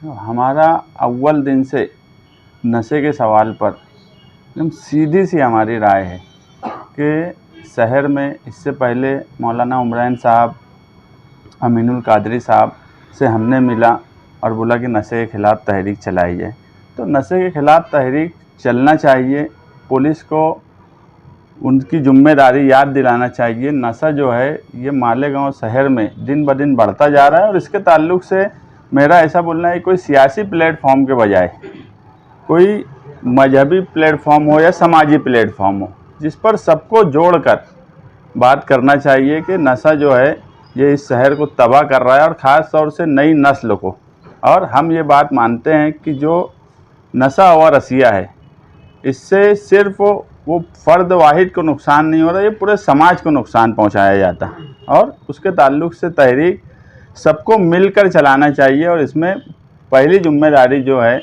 हमारा अव्वल दिन से नशे के सवाल पर एकदम सीधी सी हमारी राय है कि शहर में इससे पहले मौलाना उमरान साहब, अमीनुल कादरी साहब से हमने मिला और बोला कि नशे के ख़िलाफ़ तहरीक चलाई जाए। तो नशे के ख़िलाफ़ तहरीक चलना चाहिए, पुलिस को उनकी ज़िम्मेदारी याद दिलाना चाहिए। नशा जो है ये मालेगांव शहर में दिन ब दिन बढ़ता जा रहा है और इसके ताल्लुक़ से मेरा ऐसा बोलना है, कोई सियासी प्लेटफॉर्म के बजाय कोई मजहबी प्लेटफॉर्म हो या समाजी प्लेटफॉर्म हो, जिस पर सबको जोड़कर बात करना चाहिए कि नशा जो है ये इस शहर को तबाह कर रहा है और ख़ास तौर से नई नस्ल को। और हम ये बात मानते हैं कि जो नशा और रसिया है, इससे सिर्फ वो फ़र्द वाहिद को नुकसान नहीं हो रहा, ये पूरे समाज को नुकसान पहुंचाया जाता है। और उसके ताल्लुक़ से तहरीक सबको मिलकर चलाना चाहिए और इसमें पहली जिम्मेदारी जो है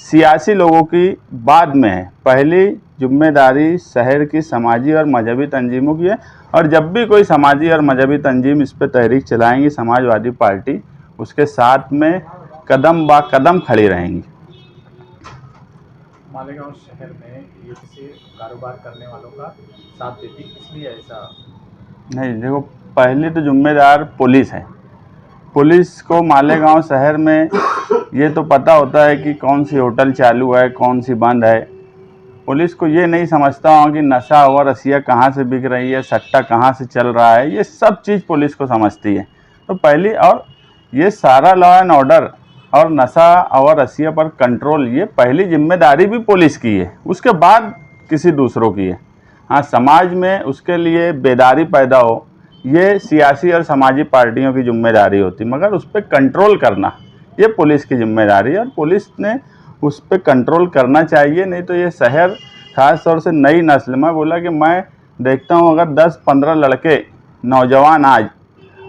सियासी लोगों की बाद में है। पहली जिम्मेदारी शहर की समाजी और मजहबी तंजीमों की है और जब भी कोई समाजी और मजहबी तंजीम इस पर तहरीक चलाएंगी, समाजवादी पार्टी उसके साथ में कदम बा कदम खड़ी रहेंगी। मालेगांव शहर में ये किसी कारोबार करने वालों का साथ देती, इसलिए ऐसा नहीं, देखो पहली तो जिम्मेदार पुलिस है। पुलिस को मालेगांव शहर में ये तो पता होता है कि कौन सी होटल चालू है, कौन सी बंद है। पुलिस को ये नहीं समझता हूँ कि नशा और रसिया कहाँ से बिक रही है, सट्टा कहाँ से चल रहा है, ये सब चीज़ पुलिस को समझती है। तो पहली और ये सारा लॉ एंड ऑर्डर और नशा और रसिया पर कंट्रोल, ये पहली जिम्मेदारी भी पुलिस की है, उसके बाद किसी दूसरों की है। हाँ, समाज में उसके लिए बेदारी पैदा हो, ये सियासी और समाजी पार्टियों की जिम्मेदारी होती, मगर उस पर कंट्रोल करना ये पुलिस की जिम्मेदारी है और पुलिस ने उस पर कंट्रोल करना चाहिए। नहीं तो ये शहर ख़ास तौर से नई नस्ल, मैं बोला कि मैं देखता हूँ अगर 10-15 लड़के नौजवान आज,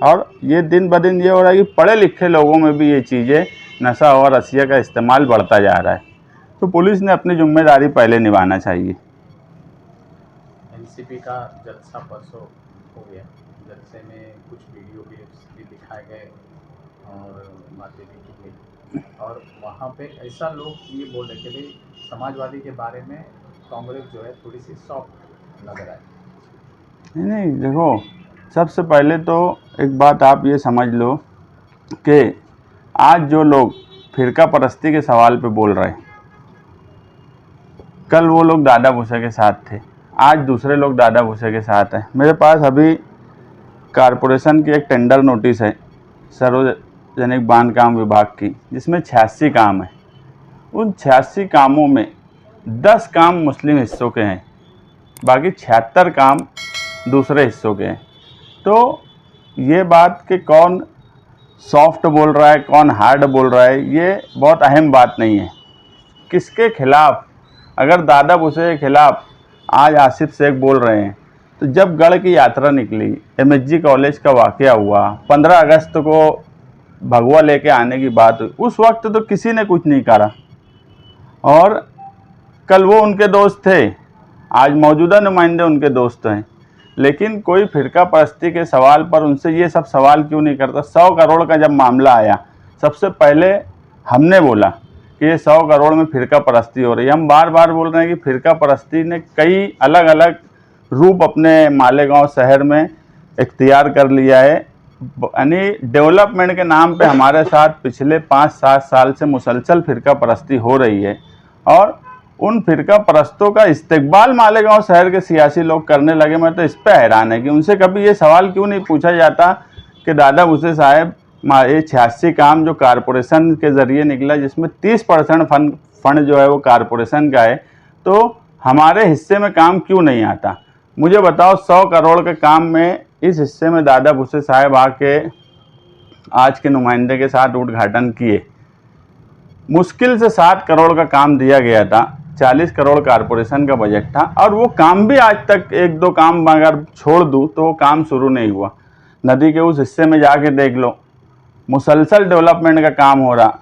और ये दिन ब दिन ये हो रहा है कि पढ़े लिखे लोगों में भी ये चीज़ें नशा और रसिया का इस्तेमाल बढ़ता जा रहा है। तो पुलिस ने अपनी जिम्मेदारी पहले निभाना चाहिए। एनसीपी का जलसा परसों हो गया, जलसे में कुछ वीडियो क्लिप्स भी दिखाए गए और बातें भी की गई और वहाँ पे ऐसा लोग ये बोल रहे थे भाई समाजवादी के बारे में कांग्रेस जो है थोड़ी सी सॉफ्ट लग रहा है। नहीं, देखो सबसे पहले तो एक बात आप ये समझ लो कि आज जो लोग फ़िरका परस्ती के सवाल पे बोल रहे हैं, कल वो लोग दादा भूसे के साथ थे, आज दूसरे लोग दादा भूसे के साथ हैं। मेरे पास अभी कारपोरेशन की एक टेंडर नोटिस है सार्वजनिक बांधकाम विभाग की, जिसमें 86 काम है। उन 86 कामों में 10 काम मुस्लिम हिस्सों के हैं, बाकी 76 काम दूसरे हिस्सों के हैं। तो ये बात कि कौन सॉफ्ट बोल रहा है, कौन हार्ड बोल रहा है, ये बहुत अहम बात नहीं है। किसके खिलाफ़, अगर दादा भूसे के खिलाफ़ आज आसिफ शेख बोल रहे हैं, तो जब गढ़ की यात्रा निकली, एमएसजी कॉलेज का वाक़या हुआ, 15 अगस्त को भगवा लेके आने की बात हुई, उस वक्त तो किसी ने कुछ नहीं करा और कल वो उनके दोस्त थे, आज मौजूदा नुमाइंदे उनके दोस्त हैं। लेकिन कोई फ़िरका परस्ती के सवाल पर उनसे ये सब सवाल क्यों नहीं करता। 100 करोड़ का जब मामला आया, सबसे पहले हमने बोला कि ये 100 करोड़ में फ़िरका परस्ती हो रही है। हम बार बार बोल रहे हैं कि फ़िरका परस्ती ने कई अलग अलग रूप अपने मालेगांव शहर में इख्तियार कर लिया है। यानी डेवलपमेंट के नाम पे हमारे साथ पिछले 5-7 साल से मुसलसल फ़िरका परस्ती हो रही है और उन फ़िरका परस्तों का इस्तेकबाल मालेगांव शहर के सियासी लोग करने लगे। मैं तो इस पे हैरान है कि उनसे कभी ये सवाल क्यों नहीं पूछा जाता कि दादा भूसे साहब, ये 86 काम जो कारपोरेशन के ज़रिए निकला, जिसमें 30% फंड जो है वो कारपोरेशन का है, तो हमारे हिस्से में काम क्यों नहीं आता। मुझे बताओ, 100 करोड़ के काम में इस हिस्से में दादा भूसे साहब आके आज के नुमाइंदे के साथ उद्घाटन किए। मुश्किल से 7 करोड़ का काम दिया गया था, 40 करोड़ कारपोरेशन का बजट था और वो काम भी आज तक 1-2 काम अगर छोड़ दूँ तो वो काम शुरू नहीं हुआ। नदी के उस हिस्से में जाके देख लो, मुसलसल डेवलपमेंट का काम हो रहा।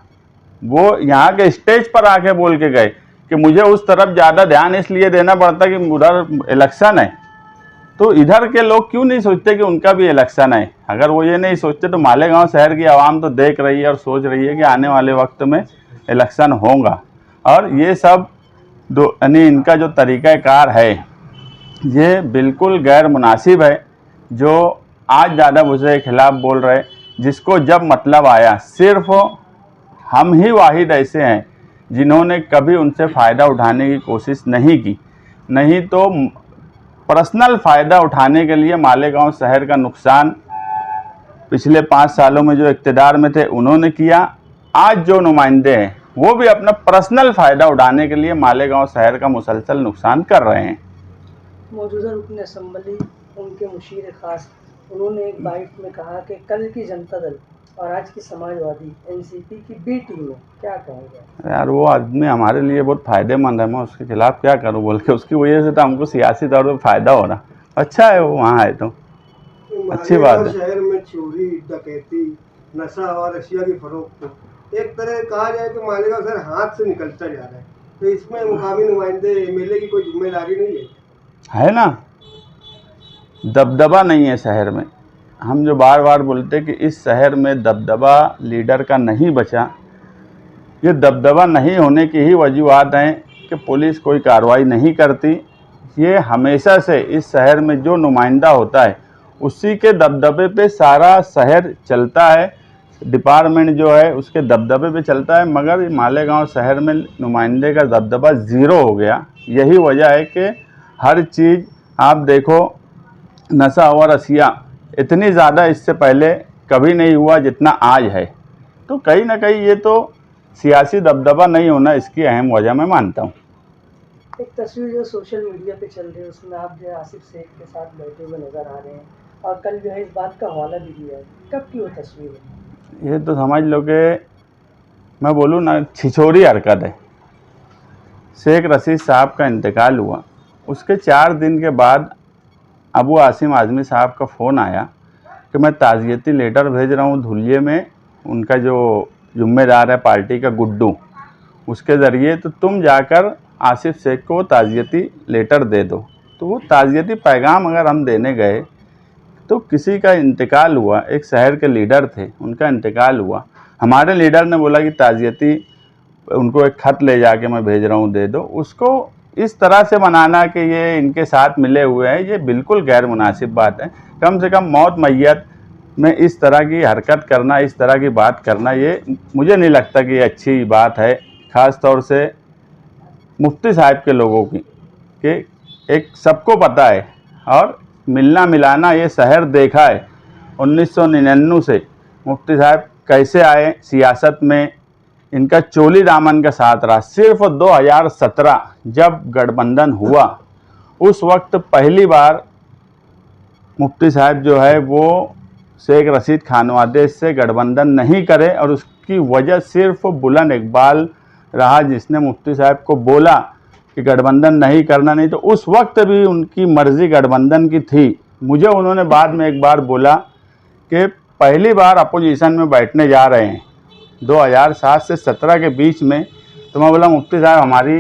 वो यहाँ के स्टेज पर आके बोल के गए कि मुझे उस तरफ ज़्यादा ध्यान इसलिए देना पड़ता कि उधर इलेक्शन है, तो इधर के लोग क्यों नहीं सोचते कि उनका भी इलेक्शन है? अगर वो ये नहीं सोचते तो मालेगांव शहर की आवाम तो देख रही है और सोच रही है कि आने वाले वक्त में इलेक्शन होगा, और ये सब यानी इनका जो तरीक़ाकार है ये बिल्कुल गैर मुनासिब है। जो आज दादा भूसे के खिलाफ़ बोल रहे, जिसको जब मतलब आया, सिर्फ हम ही वाहिद ऐसे हैं जिन्होंने कभी उनसे फ़ायदा उठाने की कोशिश नहीं की। नहीं तो पर्सनल फ़ायदा उठाने के लिए मालेगांव शहर का नुकसान पिछले 5 सालों में जो इक़्तिदार में थे उन्होंने किया। आज जो नुमाइंदे हैं वो भी अपना पर्सनल फ़ायदा उठाने के लिए मालेगांव शहर का मुसलसल नुकसान कर रहे हैं। मौजूदा रुकन असम्बली उनके मुशीर ख़ास, उन्होंने एक बाइट में कहा कि कल की जनता दल और आज की समाजवादी एनसीपी की बी टीम है, क्या कहेंगे? यार वो आदमी हमारे लिए बहुत फ़ायदेमंद है, मैं उसके खिलाफ़ क्या करूं बोल के, उसकी वजह से तो हमको सियासी तौर पर फ़ायदा हो रहा। अच्छा है वो वहाँ है तो अच्छी बात है। शहर में चोरी, डकैती, नशा और अशिया की फरोख्त एक तरह कहा जाए तो मालेगांव शहर हाथ से निकलता जा रहा है, तो इसमें मुकामी नुमाइंदे एमएलए की कोई जिम्मेदारी नहीं है ना? दबदबा नहीं है शहर में। हम जो बार बार बोलते कि इस शहर में दबदबा लीडर का नहीं बचा, ये दबदबा नहीं होने की ही वजूहात हैं कि पुलिस कोई कार्रवाई नहीं करती। ये हमेशा से इस शहर में जो नुमाइंदा होता है उसी के दबदबे पे सारा शहर चलता है, डिपार्टमेंट जो है उसके दबदबे पे चलता है, मगर मालेगांव शहर में नुमाइंदे का दबदबा ज़ीरो हो गया। यही वजह है कि हर चीज़ आप देखो, नशा और अशिया इतनी ज़्यादा इससे पहले कभी नहीं हुआ जितना आज है। तो कहीं ना कहीं ये तो सियासी दबदबा नहीं होना इसकी अहम वजह मैं मानता हूँ। एक तस्वीर जो सोशल मीडिया पे चल रही है उसमें आप जो है आसिफ शेख के साथ बैठे हुए नज़र आ रहे हैं, और कल जो है इस बात का हवाला भी दिया है, कब की वो तस्वीर है? ये तो समझ लो कि मैं बोलूँ ना, छिछोरी हरकत है। शेख रशीद साहब का इंतकाल हुआ, उसके 4 दिन के बाद अबू आसिम आज़मी साहब का फ़ोन आया कि मैं ताज़ियती लेटर भेज रहा हूँ धुलिये में, उनका जो ज़िम्मेदार है पार्टी का गुड्डू, उसके ज़रिए, तो तुम जाकर आसिफ शेख को ताज़ियती लेटर दे दो। तो वो ताज़ियती पैगाम अगर हम देने गए तो किसी का इंतकाल हुआ, एक शहर के लीडर थे, उनका इंतकाल हुआ, हमारे लीडर ने बोला कि ताज़ियती उनको एक ख़त ले जाके मैं भेज रहा हूँ, दे दो। उसको इस तरह से मनाना कि ये इनके साथ मिले हुए हैं, ये बिल्कुल गैर मुनासिब बात है। कम से कम मौत मैयत में इस तरह की हरकत करना, इस तरह की बात करना, ये मुझे नहीं लगता कि ये अच्छी बात है। ख़ास तौर से मुफ्ती साहब के लोगों की, कि एक सबको पता है और मिलना मिलाना ये शहर देखा है 1999 से मुफ्ती साहब कैसे आए सियासत में, इनका चोली दामन का साथ रहा। सिर्फ 2017 जब गठबंधन हुआ उस वक्त पहली बार मुफ्ती साहब जो है वो शेख रशीद खानवादे से गठबंधन नहीं करे, और उसकी वजह सिर्फ बुलंद इकबाल रहा, जिसने मुफ्ती साहब को बोला कि गठबंधन नहीं करना। नहीं तो उस वक्त भी उनकी मर्ज़ी गठबंधन की थी। मुझे उन्होंने बाद में एक बार बोला कि पहली बार अपोजिशन में बैठने जा रहे हैं 2007 से 17 के बीच में, तो मैं बोला मुफ्ती साहब हमारी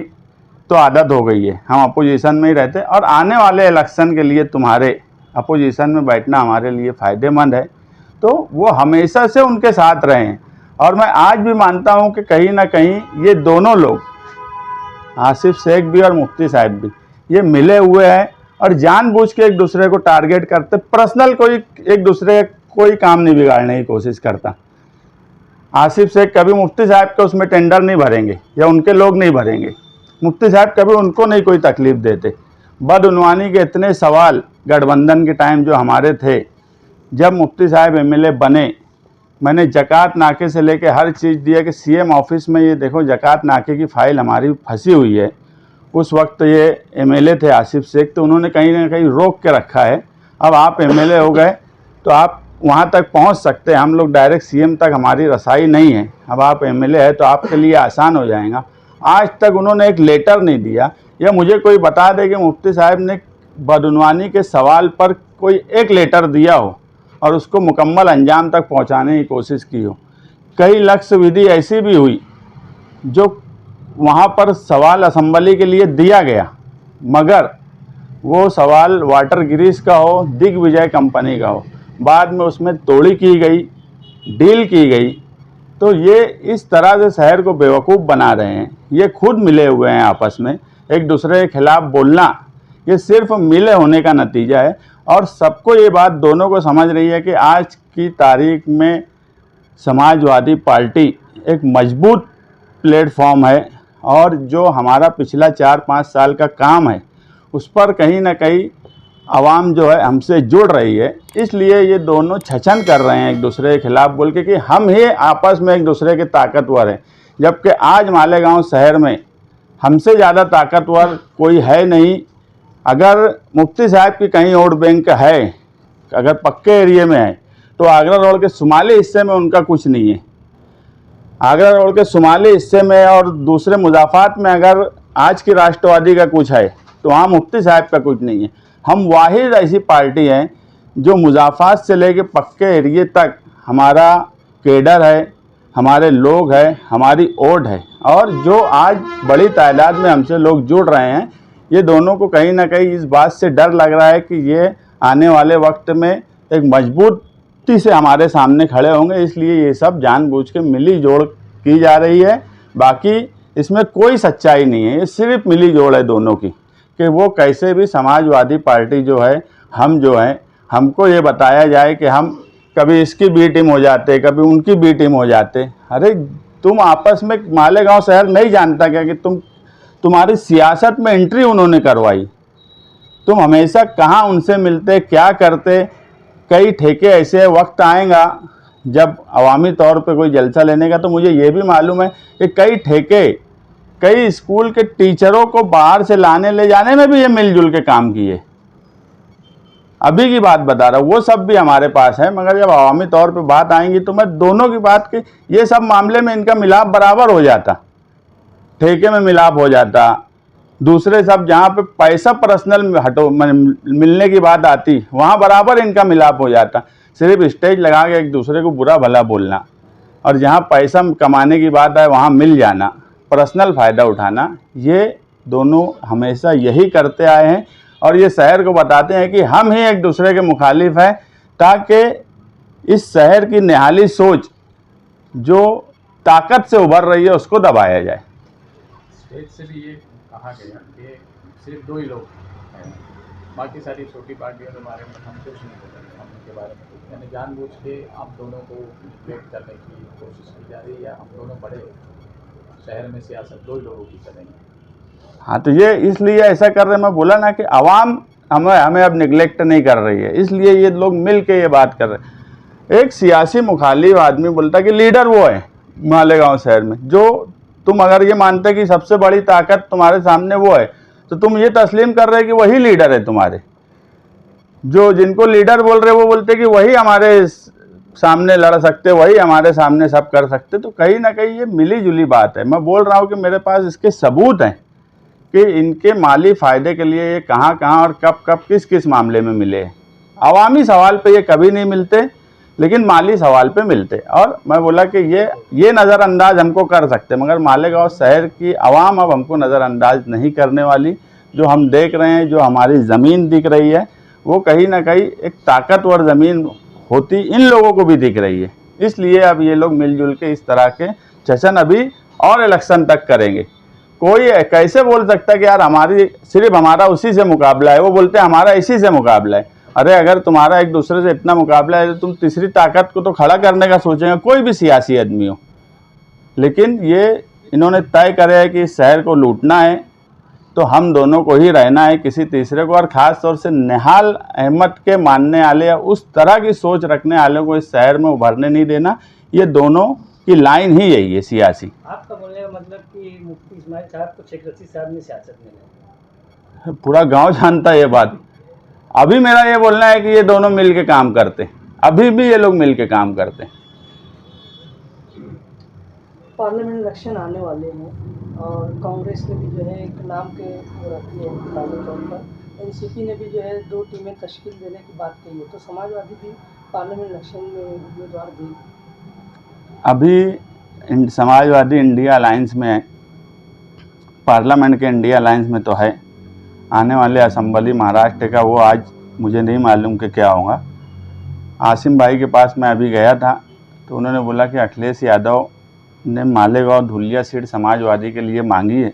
तो आदत हो गई है, हम अपोजिशन में ही रहते हैं, और आने वाले इलेक्शन के लिए तुम्हारे अपोजिशन में बैठना हमारे लिए फ़ायदेमंद है। तो वो हमेशा से उनके साथ रहे हैं, और मैं आज भी मानता हूं कि कहीं ना कहीं ये दोनों लोग, आसिफ शेख भी और मुफ्ती साहब भी, ये मिले हुए हैं और जानबूझ के एक दूसरे को टारगेट करते। पर्सनल कोई एक दूसरे कोई काम नहीं बिगाड़ने की कोशिश करता। आसिफ शेख कभी मुफ्ती साहब के उसमें टेंडर नहीं भरेंगे या उनके लोग नहीं भरेंगे। मुफ्ती साहब कभी उनको नहीं कोई तकलीफ़ देते। बदउनवानी के इतने सवाल गठबंधन के टाइम जो हमारे थे, जब मुफ्ती साहब एमएलए बने, मैंने जकात नाके से लेके हर चीज़ दिया कि सीएम ऑफिस में ये देखो जकात नाके की फ़ाइल हमारी फंसी हुई है। उस वक्त ये एमएलए थे आसिफ शेख, तो उन्होंने कहीं ना कहीं रोक के रखा है। अब आप एमएलए हो गए तो आप वहाँ तक पहुँच सकते हैं, हम लोग डायरेक्ट सीएम तक हमारी रसाई नहीं है। अब आप एमएलए है तो आपके लिए आसान हो जाएगा। आज तक उन्होंने एक लेटर नहीं दिया, या मुझे कोई बता दे कि मुफ्ती साहब ने बदउनवानी के सवाल पर कोई एक लेटर दिया हो और उसको मुकम्मल अंजाम तक पहुंचाने की कोशिश की हो। कई लक्ष्य विधि ऐसी भी हुई जो वहां पर सवाल असम्बली के लिए दिया गया, मगर वो सवाल वाटर ग्रीस का हो, दिग्विजय कंपनी का हो, बाद में उसमें तोड़ी की गई, डील की गई। तो ये इस तरह से शहर को बेवकूफ़ बना रहे हैं। ये खुद मिले हुए हैं आपस में, एक दूसरे के खिलाफ बोलना ये सिर्फ मिले होने का नतीजा है। और सबको ये बात दोनों को समझ रही है कि आज की तारीख में समाजवादी पार्टी एक मजबूत प्लेटफॉर्म है और जो हमारा पिछला 4-5 साल का काम है उस पर कहीं ना कहीं आवाम जो है हमसे जुड़ रही है। इसलिए ये दोनों छछन कर रहे हैं एक दूसरे के खिलाफ बोल के कि हम ही आपस में एक दूसरे के ताकतवर हैं, जबकि आज मालेगांव शहर में हमसे ज़्यादा ताकतवर कोई है नहीं। अगर मुफ्ती साहब की कहीं वोट बैंक है, अगर पक्के एरिए में है, तो आगरा रोड के शुमाली हिस्से में उनका कुछ नहीं है। आगरा रोड के शुमाली हिस्से में और दूसरे मुजाफात में अगर आज की राष्ट्रवादी का कुछ है तो वहाँ मुफ्ती साहब का कुछ नहीं है। हम वाहिद ऐसी पार्टी हैं जो मुजाफात से लेके पक्के एरिए तक हमारा केडर है, हमारे लोग हैं, हमारी वोट है। और जो आज बड़ी तादाद में हमसे लोग जुड़ रहे हैं, ये दोनों को कहीं ना कहीं इस बात से डर लग रहा है कि ये आने वाले वक्त में एक मजबूती से हमारे सामने खड़े होंगे। इसलिए ये सब जानबूझ के मिली जोड़ की जा रही है। बाकी इसमें कोई सच्चाई नहीं है, ये सिर्फ मिली जोड़ है दोनों की कि वो कैसे भी समाजवादी पार्टी जो है, हम जो हैं, हमको ये बताया जाए कि हम कभी इसकी बी टीम हो जाते, कभी उनकी बी टीम हो जाते। अरे तुम आपस में मालेगांव शहर नहीं जानता क्या कि तुम्हारी सियासत में एंट्री उन्होंने करवाई। तुम हमेशा कहाँ उनसे मिलते, क्या करते। कई ठेके ऐसे वक्त आएगा जब अवामी तौर पे कोई जलसा लेने का, तो मुझे ये भी मालूम है कि कई ठेके कई स्कूल के टीचरों को बाहर से लाने ले जाने में भी ये मिलजुल के काम किए। अभी की बात बता रहा हूँ, वो सब भी हमारे पास है। मगर जब अवामी तौर पे बात आएंगी तो मैं दोनों की बात की, ये सब मामले में इनका मिलाप बराबर हो जाता, ठेके में मिलाप हो जाता। दूसरे सब जहाँ पे पैसा पर्सनल हटो मिलने की बात आती, वहाँ बराबर इनका मिलाप हो जाता। सिर्फ स्टेज लगा के एक दूसरे को बुरा भला बोलना, और जहाँ पैसा कमाने की बात है वहाँ मिल जाना, पर्सनल फ़ायदा उठाना, ये दोनों हमेशा यही करते आए हैं। और ये शहर को बताते हैं कि हम ही एक दूसरे के मुखालिफ हैं, ताकि इस शहर की निहाली सोच जो ताकत से उभर रही है उसको दबाया जाए। स्टेज से भी ये कहा गया कि सिर्फ 2 ही लोग हैं, बाकी सारी छोटी पार्टियों के बारे में हम कुछ नहीं बोलेंगे, हम उनके बारे में कुछ, यानी जानबूझ के आप दोनों को निगलेक्ट करने की कोशिश की जा रही है, या हम दोनों बड़े शहर में सियासत 2 ही लोगों की चलेंगे। हाँ, तो ये इसलिए ऐसा कर रहे हैं। मैं बोला ना कि आवाम हमें अब निगलेक्ट नहीं कर रही है, इसलिए ये लोग मिल के ये बात कर रहे हैं। एक सियासी मुखालिफ आदमी बोलता कि लीडर वो है मालेगांव शहर में, जो तुम अगर ये मानते कि सबसे बड़ी ताकत तुम्हारे सामने वो है, तो तुम ये तस्लीम कर रहे कि वही लीडर है तुम्हारे। जो जिनको लीडर बोल रहे वो बोलते कि वही हमारे सामने लड़ सकते, वही हमारे सामने सब कर सकते। तो कहीं ना कहीं ये मिली जुली बात है। मैं बोल रहा हूँ कि मेरे पास इसके सबूत हैं कि इनके माली फ़ायदे के लिए ये कहाँ कहाँ और कब कब किस किस मामले में मिले हैं। अवामी सवाल पे ये कभी नहीं मिलते, लेकिन माली सवाल पे मिलते। और मैं बोला कि ये नज़रअंदाज हमको कर सकते, मगर मालेगांव शहर की आवाम अब हमको नज़रअंदाज नहीं करने वाली। जो हम देख रहे हैं, जो हमारी ज़मीन दिख रही है, वो कहीं ना कहीं एक ताकतवर ज़मीन होती इन लोगों को भी दिख रही है। इसलिए अब ये लोग मिलजुल के इस तरह के सेशन अभी और इलेक्शन तक करेंगे। कोई कैसे बोल सकता है कि यार सिर्फ हमारा उसी से मुकाबला है। वो बोलते हैं हमारा इसी से मुकाबला है। अरे अगर तुम्हारा एक दूसरे से इतना मुकाबला है तो तुम तीसरी ताकत को तो खड़ा करने का सोचेंगे, कोई भी सियासी आदमी हो। लेकिन ये इन्होंने तय करे है कि इस शहर को लूटना है तो हम दोनों को ही रहना है, किसी तीसरे को। और ख़ास तौर से निहाल अहमद के मानने वाले या उस तरह की सोच रखने वालों को इस शहर में उभरने नहीं देना। ये दोनों की लाइन ही यही है सियासी। आपका बोलने का मतलब कि मुफ्ती इस्माइल साहब को शेख रशीद साहब ने सियासत में नहीं, पूरा गांव जानता है ये बात। अभी मेरा ये बोलना है कि ये दोनों मिल के काम करते, अभी भी ये लोग मिल के काम करते। पार्लियामेंट इलेक्शन आने वाले हैं और कांग्रेस ने भी जो है एक नाम के वो रखी है दावे तौर पर। एनसीपी ने भी जो है 2 टीमें तश्कील देने की बात कही है, तो समाजवादी भी पार्लियामेंट इलेक्शन में उम्मीदवार दी। अभी समाजवादी इंडिया अलायंस में, पार्लियामेंट के इंडिया अलायंस में तो है, आने वाले असेंबली महाराष्ट्र का वो आज मुझे नहीं मालूम कि क्या होगा। आसिम भाई के पास मैं अभी गया था तो उन्होंने बोला कि अखिलेश यादव ने मालेगांव धुलिया सीट समाजवादी के लिए मांगी है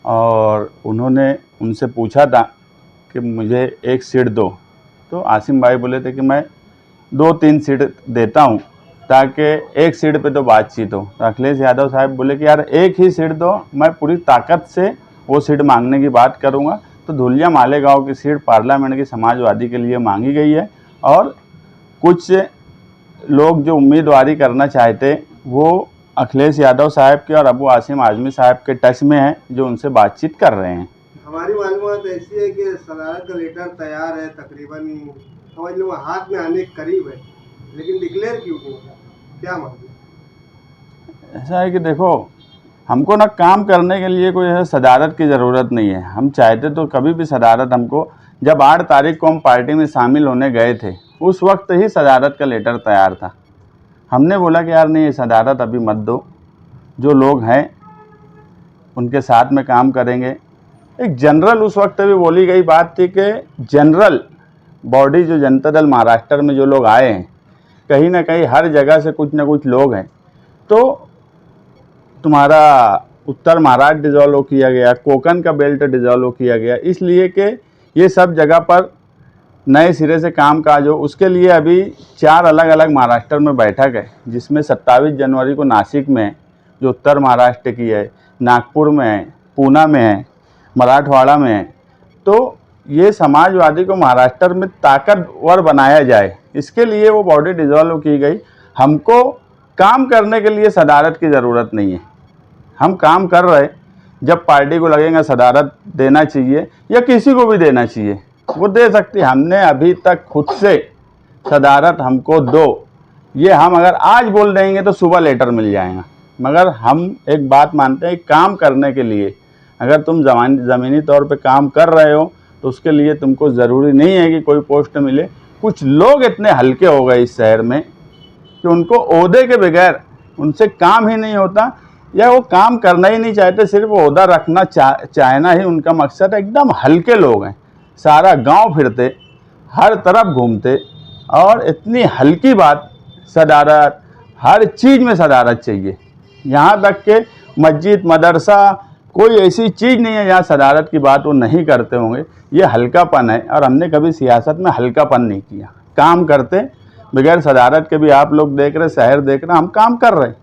और उन्होंने उनसे पूछा था कि मुझे एक सीट दो। तो आसिम भाई बोले थे कि मैं 2-3 सीट देता हूँ ताकि एक सीट पे तो बातचीत हो। तो अखिलेश यादव साहब बोले कि यार एक ही सीट दो, मैं पूरी ताकत से वो सीट मांगने की बात करूँगा। तो धुलिया मालेगांव की सीट पार्लियामेंट की समाजवादी के लिए मांगी गई है और कुछ लोग जो उम्मीदवारी करना चाहते वो अखिलेश यादव साहब के और अबू आसिम आजमी साहब के टच में हैं, जो उनसे बातचीत कर रहे हैं। हमारी मालूमात ऐसी है कि सदारत का लेटर तैयार है, तकरीबन समझ लो हाथ में आने के करीब है, लेकिन डिक्लेयर क्यों नहीं होगा, क्या मालूम? ऐसा है कि देखो, हमको ना काम करने के लिए कोई सदारत की ज़रूरत नहीं है। हम चाहते तो कभी भी सदारत हमको, जब 8 तारीख को हम पार्टी में शामिल होने गए थे उस वक्त ही सदारत का लेटर तैयार था। हमने बोला कि यार नहीं, ये सदारत अभी मत दो, जो लोग हैं उनके साथ में काम करेंगे। एक जनरल उस वक्त भी बोली गई बात थी कि जनरल बॉडी जो जनता दल महाराष्ट्र में जो लोग आए हैं, कहीं ना कहीं हर जगह से कुछ ना कुछ लोग हैं। तो तुम्हारा उत्तर महाराष्ट्र डिजॉल्व किया गया, कोकन का बेल्ट डिजॉल्व किया गया, इसलिए कि ये सब जगह पर नए सिरे से काम काज हो। उसके लिए अभी 4 अलग अलग महाराष्ट्र में बैठक है, जिसमें 27 जनवरी को नासिक में है जो उत्तर महाराष्ट्र की है, नागपुर में है, पूना में है, मराठवाड़ा में है। तो ये समाजवादी को महाराष्ट्र में ताकतवर बनाया जाए, इसके लिए वो बॉडी डिजॉल्व की गई। हमको काम करने के लिए सदारत की ज़रूरत नहीं है। हम काम कर रहे, जब पार्टी को लगेगा सदारत देना चाहिए या किसी को भी देना चाहिए वो दे सकती। हमने अभी तक खुद से सदारत हमको दो, ये हम अगर आज बोल देंगे तो सुबह लेटर मिल जाएगा। मगर हम एक बात मानते हैं, काम करने के लिए अगर तुम ज़मीनी तौर पे काम कर रहे हो तो उसके लिए तुमको ज़रूरी नहीं है कि कोई पोस्ट मिले। कुछ लोग इतने हल्के हो गए इस शहर में कि उनको ओहदे के बगैर उनसे काम ही नहीं होता, या वो काम करना ही नहीं चाहते, सिर्फ ओहदा रखना चाहना ही उनका मकसद है। एकदम हल्के लोग हैं, सारा गांव फिरते, हर तरफ घूमते, और इतनी हल्की बात सदारत, हर चीज़ में सदारत चाहिए। यहाँ तक के मस्जिद मदरसा कोई ऐसी चीज़ नहीं है जहाँ सदारत की बात वो नहीं करते होंगे। ये हल्कापन है, और हमने कभी सियासत में हल्कापन नहीं किया। काम करते बगैर सदारत के भी आप लोग देख रहे, शहर देख रहे, हम काम कर रहे हैं।